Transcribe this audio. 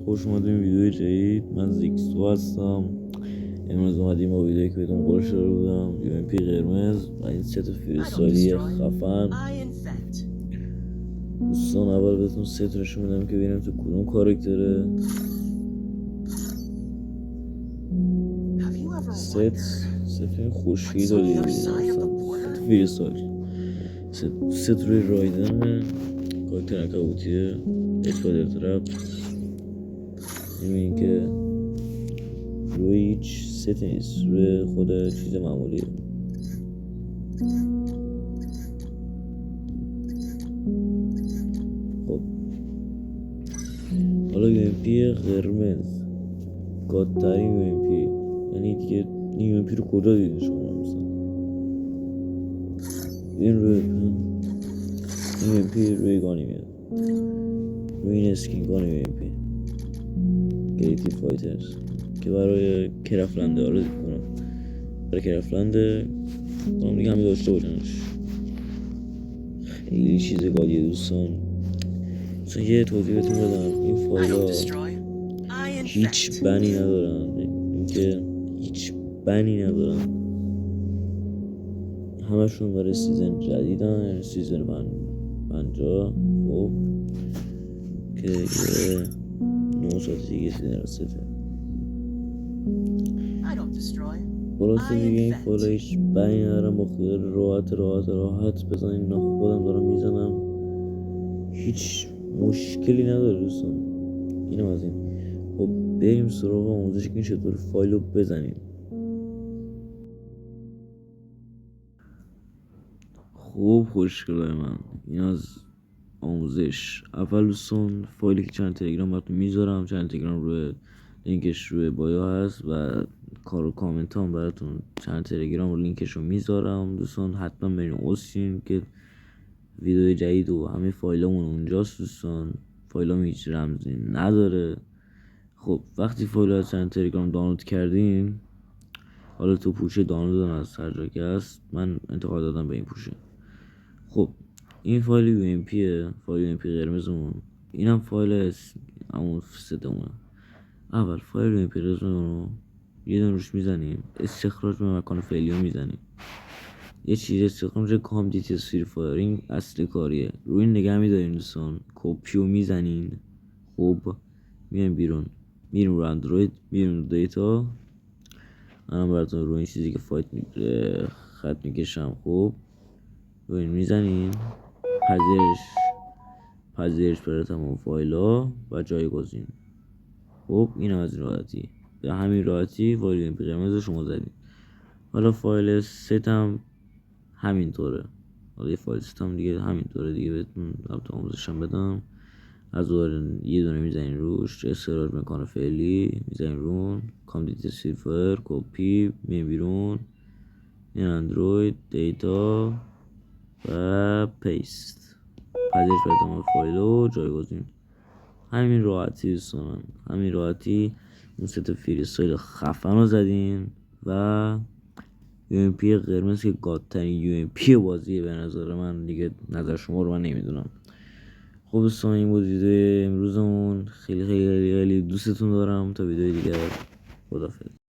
خوش اومدیم ویدیو جدید. من زیکسو هستم. امروز اومدیم با ویدیویی که بهتون قول شده بودم، UMP قرمز و این ست فریستایلی خفن. دوستان اول بهتون ست نشون میدم که ببینم تو کدوم کاراکتره. ست این خوشگلی داره ست فریستایل. ست روی رایدنه، کاراکتر انکبوتیه، اسپایدر ترپ. میبینین که روی هیچ ست نیست، روی خود چیز معمولیه. خب حالا UMP قرمز گادترین UMP، یعنی دیگه این UMP رو کجا دیدین شما؟ مثلا این روی UMP روی گانی میاد، روی این اسکین گانی UMP گریتیو فایترز که برای کرفلنده آره کنم، برای کرفلنده کنم دیگه همه داشته باشنش. خیلی چیز گادیه دوستان. مثلا یه توضیح بهتون بدم، این فایل ها هیچ بنی ندارن، اینکه هیچ بنی ندارن، همشون برای سیزن جدیدن، یعنی سیزن 50. خب که یه 9 ساعت دیگه سیزن رسیده. خلاصه دیگه این فایل هیچ بنی ندارن، با خیال راحت بزنین. نه خودم دارم میزنم، هیچ مشکلی نداره دوستان. اینم از این. خب بریم سراغ آموزش که چطور فایل رو بزنیم. خوب خوشگلای من، این از آموزش. اول دوستان فایلی که چند تلگرام براتون میذارم، چند تلگرام روی لینکش روی بایو هست و کامنت هم براتون چند تلگرام رو لینکش رو میذارم. دوستان حتما بریم اوسین که ویدیو جدید و همه فایلامون اونجاست. دوستان فایلام هیچ رمزی نداره. خب وقتی فایل از چند تلگرام دانلود کردیم، حالا تو پوشه دانلود از هر جا که هست، من انتقال دادم به این پوشه. خب این فایل UMP، فایل UMP قرمزمون، اینم فایل همون ستمونه. اول فایل UMP قرمزمون رو یه دونه روش میزنیم، استخراج به مکان فعلی رو میزنیم. یه چیز استخراج کام دیتیلز فری فایر، این اصل کاریه. روی این نگه میدارین دوستان، کپی رو میزنین. خب میایم بیرون، میریم رو اندروید، میریم رو دیتا. منم براتون روی این چیزی که خط میکشم. خب روی این میزنین، پذیرش برای تمام فایل ها و جایگزین. خب این از این راحتی، به همین راحتی فایل UMP قرمز رو شما زدین. حالا فایل ست هم همینطوره. حالا یه فایل ست هم دیگه همینطوره دیگه، بهتون آموزشم بدم. از یه دونه میزنین روش، استخراج مکان فعلی میزنین رون، کام دیتیلز فری فایر، کپی، میایم بیرون، این اندروید، دیتا و پیست، پذیرش برای تمام فایل و جایگزین. همین راحتی دوستان، همین راحتی اون ست فریستایل خفن رو زدین و UMP قرمز که گادترین UMP بازیه به نظر من دیگه. نظر شما رو من نمیدونم. خب دوستان این بود ویدیو امروزمون. خیلی دوستتون دارم. تا ویدیو دیگر، خداحافظ.